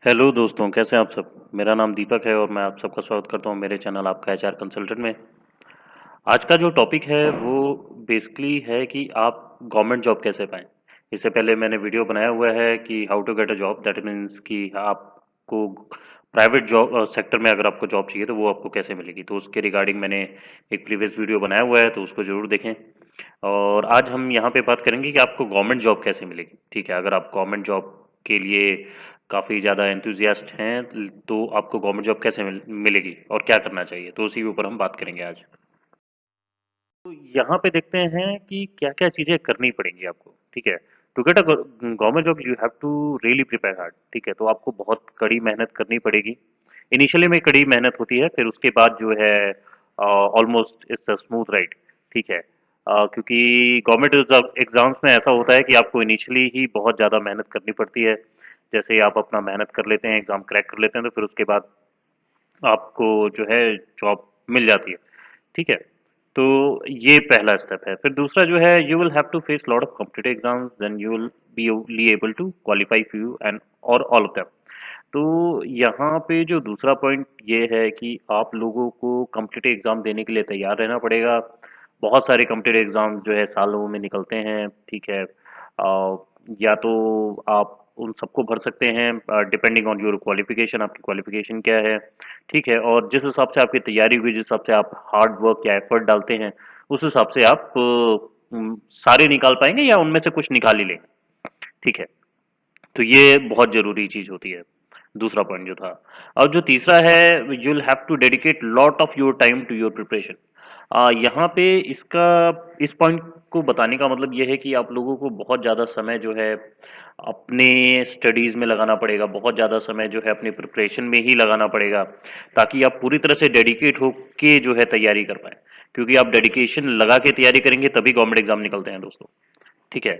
Hello दोस्तों, कैसे हैं आप सब। मेरा नाम दीपक है और मैं आप सबका स्वागत करता हूं मेरे चैनल आपका एचआर कंसल्टेंट में। आज का जो टॉपिक है वो बेसिकली है कि आप गवर्नमेंट जॉब कैसे पाएं। इससे पहले मैंने वीडियो बनाया हुआ है कि how to get a job, that means कि आपको प्राइवेट जॉब सेक्टर में अगर आपको जॉब चाहिए तो वो आपको कैसे मिलेगी। तो उसके रिगार्डिंग मैंने एक प्रीवियस वीडियो बनाया हुआ है, तो उसको ज़रूर देखें। और आज हम यहाँ पे बात करेंगे कि आपको गवर्नमेंट जॉब कैसे मिलेगी। ठीक है, अगर आप गवर्नमेंट जॉब के लिए काफ़ी ज़्यादा एंथुजियास्ट हैं तो आपको गवर्नमेंट जॉब कैसे मिलेगी और क्या करना चाहिए, तो उसी के ऊपर हम बात करेंगे आज। तो यहाँ पे देखते हैं कि क्या क्या चीज़ें करनी पड़ेंगी आपको। ठीक है, to get a government job you have to really prepare hard. ठीक है, तो आपको बहुत कड़ी मेहनत करनी पड़ेगी। इनिशियली में कड़ी मेहनत होती है, फिर उसके बाद जो है almost it's a smooth ride. ठीक है, क्योंकि गवर्नमेंट एग्जाम्स में ऐसा होता है कि आपको इनिशियली ही बहुत ज़्यादा मेहनत करनी पड़ती है। जैसे ही आप अपना मेहनत कर लेते हैं, एग्ज़ाम क्रैक कर लेते हैं, तो फिर उसके बाद आपको जो है जॉब मिल जाती है। ठीक है, तो ये पहला स्टेप है। फिर दूसरा जो है, you will have to face lot of competitive exams, then you will be only able to qualify few and और ऑल ऑफ देम। तो यहाँ पे जो दूसरा पॉइंट ये है कि आप लोगों को कॉम्पिटिटिव एग्जाम देने के लिए तैयार रहना पड़ेगा। बहुत सारे कॉम्पिटिटिव एग्जाम जो है सालों में निकलते हैं। ठीक है, या तो आप उन सबको भर सकते हैं डिपेंडिंग ऑन योर क्वालिफिकेशन, आपकी क्वालिफिकेशन क्या है। ठीक है, और जिस हिसाब से आपकी तैयारी हुई, जिस हिसाब से आप हार्ड वर्क या एफर्ट डालते हैं, उस हिसाब से आप सारे निकाल पाएंगे या उनमें से कुछ निकाल ही लेंगे। ठीक है, तो ये बहुत ज़रूरी चीज़ होती है। दूसरा पॉइंट जो था, और जो तीसरा है, you will have to dedicate lot of your time to your preparation. यहाँ पे इसका इस पॉइंट को बताने का मतलब ये है कि आप लोगों को बहुत ज़्यादा समय जो है अपने स्टडीज़ में लगाना पड़ेगा, बहुत ज़्यादा समय जो है अपनी प्रिपरेशन में ही लगाना पड़ेगा, ताकि आप पूरी तरह से डेडिकेट होके जो है तैयारी कर पाएँ। क्योंकि आप डेडिकेशन लगा के तैयारी करेंगे तभी गवर्नमेंट एग्ज़ाम निकलते हैं दोस्तों। ठीक है,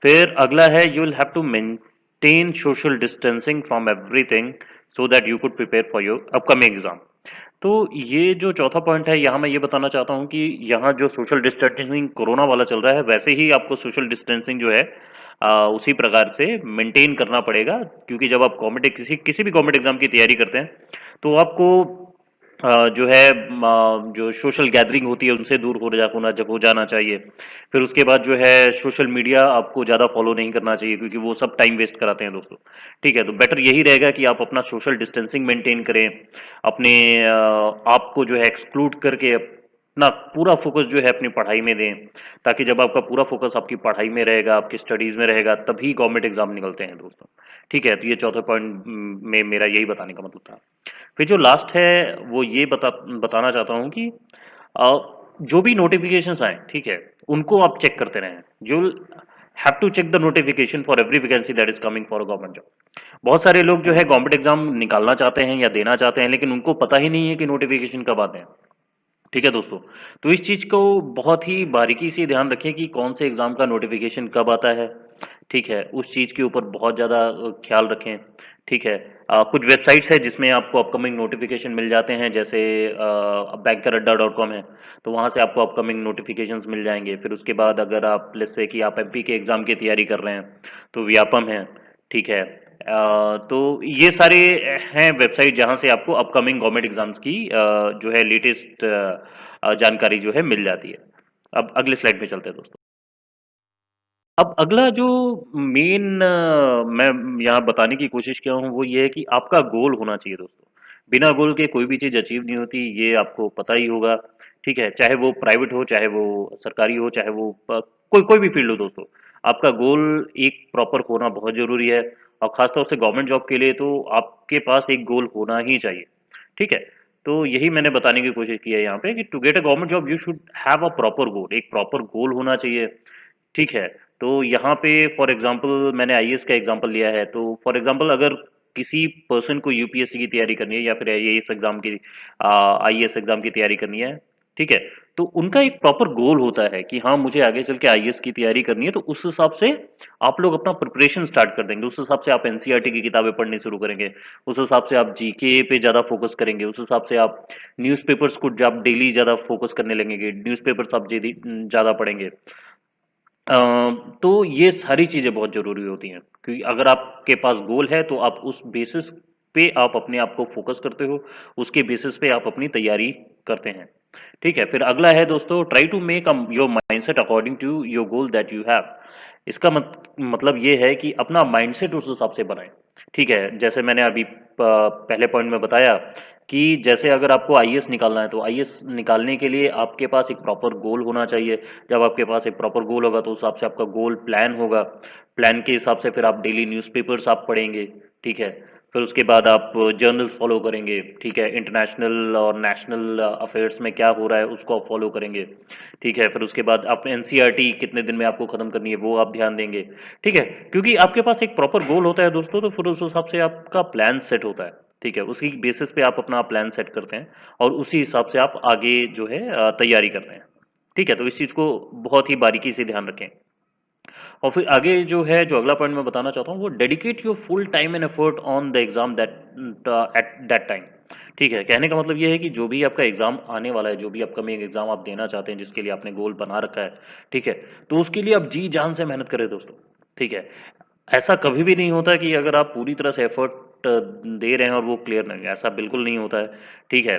फिर अगला है, you will have to maintain social distancing from everything so that you could prepare for your upcoming exam. तो ये जो चौथा पॉइंट है, यहाँ मैं ये बताना चाहता हूँ कि यहाँ जो सोशल डिस्टेंसिंग कोरोना वाला चल रहा है, वैसे ही आपको सोशल डिस्टेंसिंग जो है उसी प्रकार से मेंटेन करना पड़ेगा। क्योंकि जब आप गवर्नमेंट किसी किसी भी गवर्नमेंट एग्जाम की तैयारी करते हैं, तो आपको जो है जो सोशल गैदरिंग होती है उनसे दूर हो जाना चाहिए। फिर उसके बाद जो है सोशल मीडिया आपको ज़्यादा फॉलो नहीं करना चाहिए, क्योंकि वो सब टाइम वेस्ट कराते हैं दोस्तों। ठीक है, तो बेटर यही रहेगा कि आप अपना सोशल डिस्टेंसिंग मेंटेन करें, अपने आप को जो है एक्सक्लूड करके अपना पूरा फोकस जो है अपनी पढ़ाई में दें। ताकि जब आपका पूरा फोकस आपकी पढ़ाई में रहेगा, आपकी स्टडीज़ में रहेगा, तभी गवर्नमेंट एग्जाम निकलते हैं दोस्तों। ठीक है, तो ये चौथे पॉइंट में मेरा यही बताने का मतलब था। फिर जो लास्ट है वो ये बताना चाहता हूँ कि अ, जो भी नोटिफिकेशंस आए, ठीक है, उनको आप चेक करते रहें। You have to check the notification for every vacancy that is coming for a government job. बहुत सारे लोग जो है गवर्नमेंट एग्जाम निकालना चाहते हैं या देना चाहते हैं, लेकिन उनको पता ही नहीं है कि नोटिफिकेशन कब आते हैं। ठीक है दोस्तों, तो इस चीज़ को बहुत ही बारीकी से ध्यान रखें कि कौन से एग्ज़ाम का नोटिफिकेशन कब आता है। ठीक है, उस चीज़ के ऊपर बहुत ज़्यादा ख्याल रखें। ठीक है, कुछ वेबसाइट्स है जिसमें आपको अपकमिंग नोटिफिकेशन मिल जाते हैं, जैसे bankeradda.com है। तो वहाँ से आपको अपकमिंग नोटिफिकेशंस मिल जाएंगे। फिर उसके बाद अगर आप लेट्स से कि आप एमपी के एग्ज़ाम की तैयारी कर रहे हैं, तो व्यापम है। ठीक है, तो ये सारे हैं वेबसाइट जहाँ से आपको अपकमिंग गवर्नमेंट एग्जाम्स की जो है लेटेस्ट जानकारी जो है मिल जाती है। अब अगले स्लाइड पे चलते हैं दोस्तों। अब अगला जो मेन मैं यहाँ बताने की कोशिश किया हूँ वो ये है कि आपका गोल होना चाहिए दोस्तों। बिना गोल के कोई भी चीज़ अचीव नहीं होती, ये आपको पता ही होगा। ठीक है, चाहे वो प्राइवेट हो, चाहे वो सरकारी हो, चाहे वो कोई कोई भी फील्ड हो दोस्तों, आपका गोल एक प्रॉपर होना बहुत ज़रूरी है। और ख़ासतौर से गवर्नमेंट जॉब के लिए तो आपके पास एक गोल होना ही चाहिए। ठीक है, तो यही मैंने बताने की कोशिश की है यहाँ पे कि to get a government job you should have a proper goal, एक प्रॉपर गोल होना चाहिए। ठीक है, तो यहाँ पे फॉर एग्जांपल मैंने आईएएस का एग्जांपल लिया है, तो फॉर एग्जांपल अगर किसी पर्सन को यूपीएससी की तैयारी करनी है या फिर आईएएस एग्जाम की आईएएस एग्जाम की तैयारी करनी है। ठीक है, तो उनका एक प्रॉपर गोल होता है कि हाँ मुझे आगे चल के आईएएस की तैयारी करनी है, तो उस हिसाब से आप लोग अपना प्रिपरेशन स्टार्ट कर देंगे। उस हिसाब से आप एनसीईआरटी की किताबें पढ़नी शुरू करेंगे, उस हिसाब से आप जीके पे ज़्यादा फोकस करेंगे, उस हिसाब से आप न्यूज़पेपर्स को आप डेली ज़्यादा फोकस करने लगेंगे, न्यूज़पेपर्स आप ज़्यादा पढ़ेंगे। तो ये सारी चीज़ें बहुत ज़रूरी होती हैं, क्योंकि अगर आपके पास गोल है तो आप उस बेसिस पे आप अपने आप को फोकस करते हो, उसके बेसिस पे आप अपनी तैयारी करते हैं। ठीक है, फिर अगला है दोस्तों, try to make your mindset according to your goal that you have. इसका मतलब ये है कि अपना माइंडसेट उस हिसाब से बनाएं। ठीक है, जैसे मैंने अभी पहले पॉइंट में बताया कि जैसे अगर आपको आईएएस निकालना है तो आईएएस निकालने के लिए आपके पास एक प्रॉपर गोल होना चाहिए। जब आपके पास एक प्रॉपर गोल होगा तो उस हिसाब से आपका गोल प्लान होगा। प्लान के हिसाब से फिर आप डेली न्यूज़पेपर्स आप पढ़ेंगे। ठीक है, फिर उसके बाद आप जर्नल्स फॉलो करेंगे। ठीक है, इंटरनेशनल और नेशनल अफेयर्स में क्या हो रहा है उसको आप फॉलो करेंगे। ठीक है, फिर उसके बाद आप एनसीईआरटी कितने दिन में आपको खत्म करनी है वो आप ध्यान देंगे। ठीक है, क्योंकि आपके पास एक प्रॉपर गोल होता है दोस्तों, तो फिर उस हिसाब से आपका प्लान सेट होता है। ठीक है, उसी बेसिस पे आप अपना प्लान सेट करते हैं और उसी हिसाब से आप आगे जो है तैयारी करते हैं। ठीक है, तो इस चीज़ को बहुत ही बारीकी से ध्यान रखें। और फिर आगे जो है, जो अगला पॉइंट मैं बताना चाहता हूँ, वो dedicate your full time and effort on the exam that at that time. ठीक है, कहने का मतलब ये है कि जो भी आपका एग्जाम आने वाला है, जो भी अपकमिंग एग्जाम आप देना चाहते हैं, जिसके लिए आपने गोल बना रखा है, ठीक है, तो उसके लिए आप जी जान से मेहनत करें दोस्तों। ठीक है, ऐसा कभी भी नहीं होता कि अगर आप पूरी तरह से एफर्ट दे रहे हैं और वो क्लियर नहीं है, ऐसा बिल्कुल नहीं होता है। ठीक है,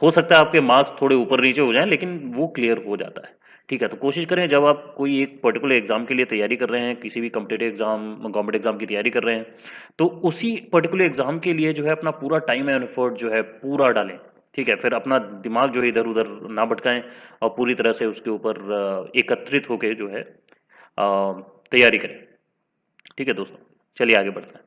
हो सकता है आपके मार्क्स थोड़े ऊपर नीचे हो जाएं, लेकिन वो क्लियर हो जाता है। ठीक है, तो कोशिश करें जब आप कोई एक पर्टिकुलर एग्जाम के लिए तैयारी कर रहे हैं, किसी भी कम्पिटेटिव एग्जाम, गवर्नमेंट एग्जाम की तैयारी कर रहे हैं, तो उसी पर्टिकुलर एग्जाम के लिए जो है अपना पूरा टाइम एंड एफर्ट जो है पूरा डालें। ठीक है, फिर अपना दिमाग जो है इधर उधर ना भटकाएं और पूरी तरह से उसके ऊपर एकत्रित होकर जो है तैयारी करें। ठीक है दोस्तों, चलिए आगे बढ़ते हैं।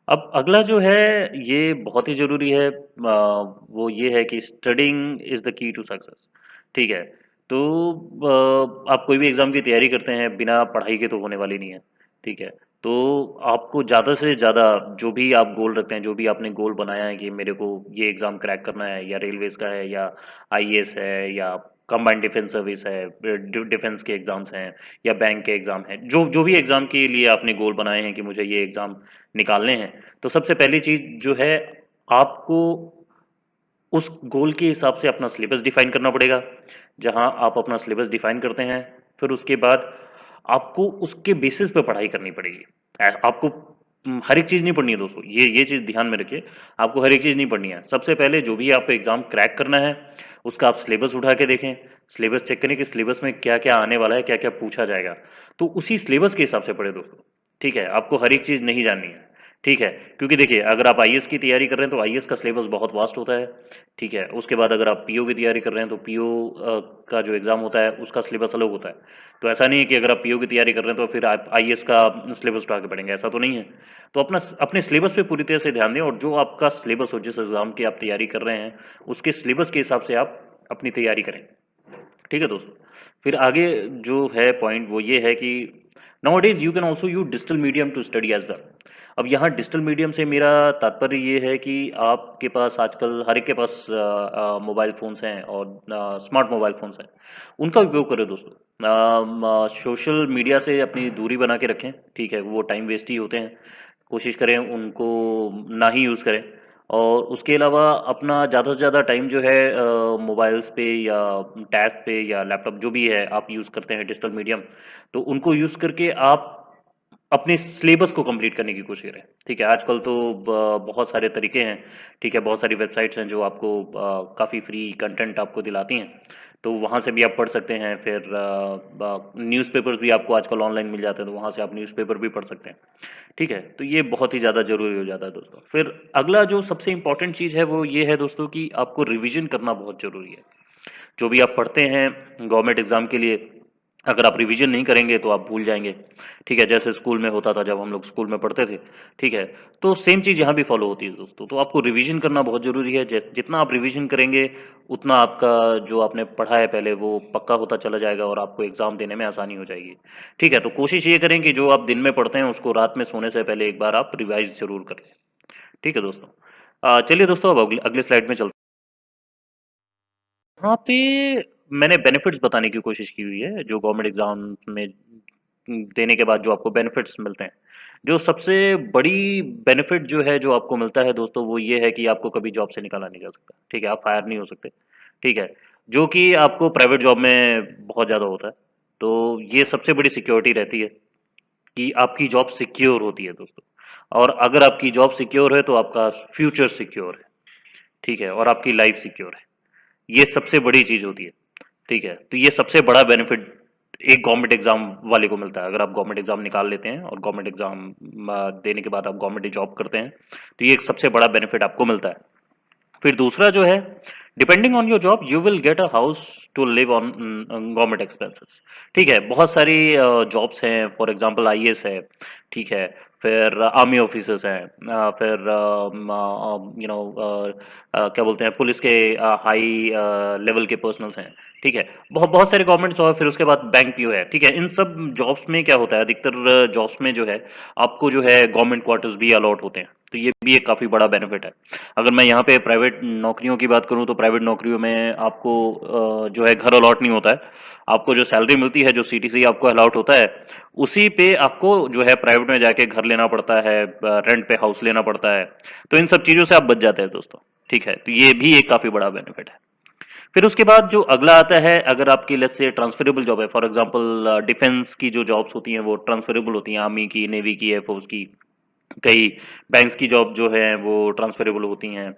अब अगला जो है ये बहुत ही ज़रूरी है, वो ये है कि studying is the key to success. ठीक है, तो आप कोई भी एग्ज़ाम की तैयारी करते हैं बिना पढ़ाई के तो होने वाली नहीं है। ठीक है, तो आपको ज़्यादा से ज़्यादा जो भी आप गोल रखते हैं, जो भी आपने गोल बनाया है कि मेरे को ये एग्ज़ाम क्रैक करना है, या रेलवेज़ का है, या आईएएस है, या कंबाइंड डिफेंस सर्विस है, डिफेंस के एग्ज़ाम्स हैं, या बैंक के एग्ज़ाम हैं, जो जो भी एग्ज़ाम के लिए आपने गोल बनाए हैं कि मुझे ये एग्ज़ाम निकालने हैं, तो सबसे पहली चीज़ जो है, आपको उस गोल के हिसाब से अपना सिलेबस डिफाइन करना पड़ेगा। जहाँ आप अपना सिलेबस डिफाइन करते हैं, फिर उसके बाद आपको उसके बेसिस पे पढ़ाई करनी पड़ेगी। आपको हर एक चीज़ नहीं पढ़नी है दोस्तों, ये चीज़ ध्यान में रखिए। आपको हर एक चीज़ नहीं पढ़नी है। सबसे पहले जो भी आपको एग्ज़ाम क्रैक करना है, उसका आप सिलेबस उठा के देखें। सिलेबस चेक करें कि सिलेबस में क्या-क्या आने वाला है, क्या-क्या पूछा जाएगा। तो उसी सिलेबस के हिसाब से पढ़ें दोस्तों। ठीक है, आपको हर एक चीज़ नहीं जाननी है। ठीक है, क्योंकि देखिए अगर आप आईएएस की तैयारी कर रहे हैं तो आईएएस का सिलेबस बहुत वास्ट होता है। ठीक है, उसके बाद अगर आप पीओ की तैयारी कर रहे हैं तो पीओ का जो एग्ज़ाम होता है उसका सिलेबस अलग होता है। तो ऐसा नहीं है कि अगर आप पीओ की तैयारी कर रहे हैं तो फिर आप आईएएस का सिलेबस उठा के पढ़ेंगे, ऐसा तो नहीं है। तो अपने सिलेबस पे पूरी तरह से ध्यान दें, और जो आपका सिलेबस हो, जिस एग्ज़ाम की आप तैयारी कर रहे हैं, उसके सिलेबस के हिसाब से आप अपनी तैयारी करें। ठीक है दोस्तों, फिर आगे जो है पॉइंट वो ये है कि nowadays you can also use digital medium to study as well. अब यहाँ डिजिटल मीडियम से मेरा तात्पर्य ये है कि आपके पास आजकल हर एक के पास मोबाइल फ़ोन्स हैं, और स्मार्ट मोबाइल फ़ोन्स हैं। उनका उपयोग करें दोस्तों। सोशल मीडिया से अपनी दूरी बना के रखें। ठीक है, वो टाइम वेस्ट ही होते हैं। कोशिश करें उनको ना ही यूज़ करें। और उसके अलावा अपना ज़्यादा से ज़्यादा टाइम जो है मोबाइल्स पे या टैब पे या लैपटॉप जो भी है आप यूज़ करते हैं डिजिटल मीडियम, तो उनको यूज़ करके आप अपने सिलेबस को कंप्लीट करने की कोशिश करें। ठीक है, आजकल तो बहुत सारे तरीके हैं। ठीक है, बहुत सारी वेबसाइट्स हैं जो आपको काफ़ी फ्री कंटेंट आपको दिलाती हैं, तो वहाँ से भी आप पढ़ सकते हैं। फिर न्यूज़पेपर्स भी आपको आजकल ऑनलाइन मिल जाते हैं, तो वहाँ से आप न्यूज़पेपर भी पढ़ सकते हैं। ठीक है, तो ये बहुत ही ज़्यादा ज़रूरी हो जाता है दोस्तों। फिर अगला जो सबसे इम्पोर्टेंट चीज़ है वो ये है दोस्तों कि आपको रिवीजन करना बहुत ज़रूरी है। जो भी आप पढ़ते हैं गवर्नमेंट एग्जाम के लिए, अगर आप रिवीजन नहीं करेंगे तो आप भूल जाएंगे। ठीक है, जैसे स्कूल में होता था, जब हम लोग स्कूल में पढ़ते थे। ठीक है, तो सेम चीज़ यहाँ भी फॉलो होती है दोस्तों। तो आपको रिवीजन करना बहुत ज़रूरी है। जितना आप रिवीजन करेंगे, उतना आपका जो आपने पढ़ा है पहले वो पक्का होता चला जाएगा और आपको एग्ज़ाम देने में आसानी हो जाएगी। ठीक है, तो कोशिश ये करें कि जो आप दिन में पढ़ते हैं उसको रात में सोने से पहले एक बार आप रिवाइज ज़रूर करें। ठीक है दोस्तों, चलिए दोस्तों, अब अगले अगले स्लाइड में चलते हैं। यहाँ पे मैंने बेनिफिट्स बताने की कोशिश की हुई है, जो गवर्नमेंट एग्जाम में देने के बाद जो आपको बेनिफिट्स मिलते हैं। जो सबसे बड़ी बेनिफिट जो है, जो आपको मिलता है दोस्तों, वो ये है कि आपको कभी जॉब से निकाला नहीं जा सकता। ठीक है, आप फायर नहीं हो सकते। ठीक है, जो कि आपको प्राइवेट जॉब में बहुत ज़्यादा होता है। तो ये सबसे बड़ी सिक्योरिटी रहती है कि आपकी जॉब सिक्योर होती है दोस्तों। और अगर आपकी जॉब सिक्योर है तो आपका फ्यूचर सिक्योर है, ठीक है, और आपकी लाइफ सिक्योर है। ये सबसे बड़ी चीज़ होती है, ठीक है। तो ये सबसे बड़ा बेनिफिट एक गवर्नमेंट एग्जाम वाले को मिलता है। अगर आप गवर्नमेंट एग्जाम निकाल लेते हैं और गवर्नमेंट एग्जाम देने के बाद आप गवर्नमेंट जॉब करते हैं, तो ये एक सबसे बड़ा बेनिफिट आपको मिलता है। फिर दूसरा जो है, depending on your job you will get a house to live on government expenses. ठीक है, बहुत सारी जॉब्स हैं, फॉर एग्जांपल आईएएस है, ठीक है, फिर आर्मी ऑफिसर्स हैं, फिर क्या बोलते हैं, पुलिस के हाई लेवल के पर्सनल्स हैं, ठीक है, बहुत बहुत सारे गवर्नमेंट जॉब। फिर उसके बाद बैंक पीओ है, ठीक है। इन सब जॉब्स में क्या होता है, अधिकतर जॉब्स में जो है आपको जो है गवर्नमेंट क्वार्टर्स भी अलॉट होते हैं। तो ये भी एक काफ़ी बड़ा बेनिफिट है। अगर मैं यहाँ पे प्राइवेट नौकरियों की बात करूँ तो प्राइवेट नौकरियों में आपको जो है घर अलॉट नहीं होता है। आपको जो सैलरी मिलती है, जो सीटीसी आपको अलॉट होता है, उसी पे आपको जो है प्राइवेट में जाके घर लेना पड़ता है, रेंट पे हाउस लेना पड़ता है। तो इन सब चीज़ों से आप बच जाते हैं दोस्तों, ठीक है। तो ये भी एक काफ़ी बड़ा बेनिफिट है। फिर उसके बाद जो अगला आता है, अगर आपकी लेट्स से ट्रांसफरेबल जॉब है, फॉर एग्जांपल डिफेंस की जो जॉब्स होती हैं वो ट्रांसफरेबल होती हैं, आर्मी की, नेवी की, एयरफोर्स की, कई बैंक्स की जॉब जो है वो ट्रांसफरेबल होती हैं,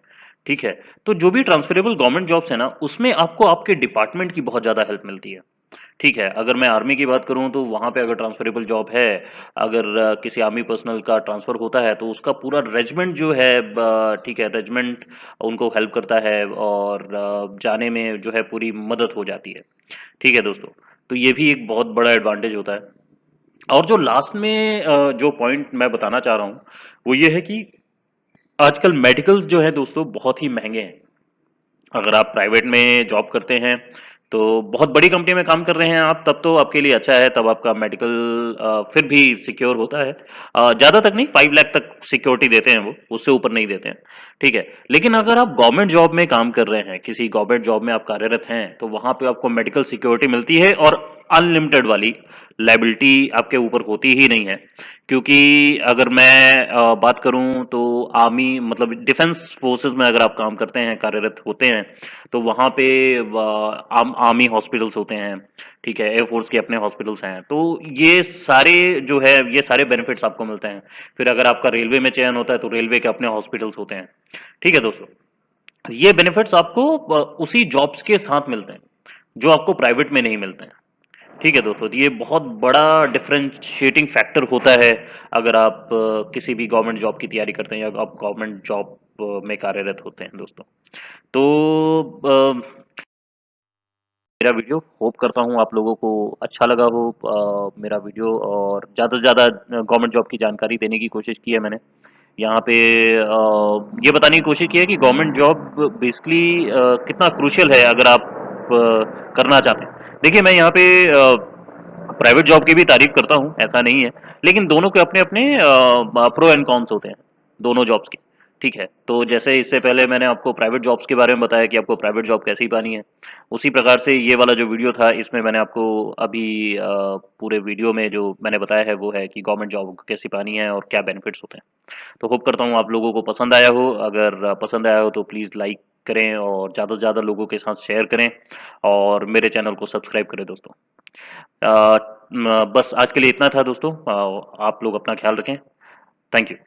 ठीक है। तो जो भी ट्रांसफरेबल गवर्नमेंट जॉब्स है ना, उसमें आपको आपके डिपार्टमेंट की बहुत ज़्यादा हेल्प मिलती है, ठीक है। अगर मैं आर्मी की बात करूं तो वहां पे अगर ट्रांसफरेबल जॉब है, अगर किसी आर्मी पर्सनल का ट्रांसफर होता है तो उसका पूरा रेजिमेंट जो है, ठीक है, रेजिमेंट उनको हेल्प करता है और जाने में जो है पूरी मदद हो जाती है, ठीक है दोस्तों। तो ये भी एक बहुत बड़ा एडवांटेज होता है। और जो लास्ट में जो पॉइंट मैं बताना चाह रहा हूँ वो ये है कि आजकल मेडिकल्स जो है दोस्तों बहुत ही महंगे हैं। अगर आप प्राइवेट में जॉब करते हैं तो बहुत बड़ी कंपनी में काम कर रहे हैं आप, तब तो आपके लिए अच्छा है, तब आपका मेडिकल फिर भी सिक्योर होता है। ज़्यादा तक नहीं, 5 लाख तक सिक्योरिटी देते हैं वो, उससे ऊपर नहीं देते हैं, ठीक है। लेकिन अगर आप गवर्नमेंट जॉब में काम कर रहे हैं, किसी गवर्नमेंट जॉब में आप कार्यरत हैं, तो वहां पे आपको मेडिकल सिक्योरिटी मिलती है और अनलिमिटेड वाली लाइबिलिटी आपके ऊपर होती ही नहीं है। क्योंकि अगर मैं बात करूं तो आर्मी मतलब डिफेंस फोर्सेस में अगर आप काम करते हैं, कार्यरत होते हैं, तो वहाँ पे आर्मी हॉस्पिटल्स होते हैं, ठीक है, एयरफोर्स के अपने हॉस्पिटल्स हैं। तो ये सारे जो है, ये सारे बेनिफिट्स आपको मिलते हैं। फिर अगर आपका रेलवे में चयन होता है तो रेलवे के अपने हॉस्पिटल्स होते हैं, ठीक है दोस्तों। ये बेनिफिट्स आपको उसी जॉब्स के साथ मिलते हैं जो आपको प्राइवेट में नहीं मिलते हैं, ठीक है दोस्तों। तो ये बहुत बड़ा डिफरेंशिएटिंग फैक्टर होता है अगर आप किसी भी गवर्नमेंट जॉब की तैयारी करते हैं या आप गवर्नमेंट जॉब में कार्यरत होते हैं दोस्तों। तो मेरा वीडियो होप करता हूँ आप लोगों को अच्छा लगा हो, मेरा वीडियो, और ज़्यादा से ज़्यादा गवर्नमेंट जॉब की जानकारी देने की कोशिश की है मैंने यहाँ पे। ये बताने की कोशिश की है कि गवर्नमेंट जॉब बेसिकली कितना क्रूशियल है अगर आप करना चाहते हैं। देखिए, मैं यहाँ पे प्राइवेट जॉब की भी तारीफ करता हूँ, ऐसा नहीं है, लेकिन दोनों के अपने अपने प्रो एंड कॉन्स होते हैं, दोनों जॉब्स के, ठीक है। तो जैसे इससे पहले मैंने आपको प्राइवेट जॉब्स के बारे में बताया कि आपको प्राइवेट जॉब कैसी पानी है, उसी प्रकार से ये वाला जो वीडियो था इसमें मैंने आपको अभी पूरे वीडियो में जो मैंने बताया है वो है कि गवर्नमेंट जॉब कैसी पानी है और क्या बेनिफिट्स होते हैं। तो होप करता हूँ आप लोगों को पसंद आया हो। अगर पसंद आया हो तो प्लीज़ लाइक करें और ज़्यादा से ज़्यादा लोगों के साथ शेयर करें और मेरे चैनल को सब्सक्राइब करें दोस्तों। बस आज के लिए इतना था दोस्तों। आप लोग अपना ख्याल रखें। Thank you.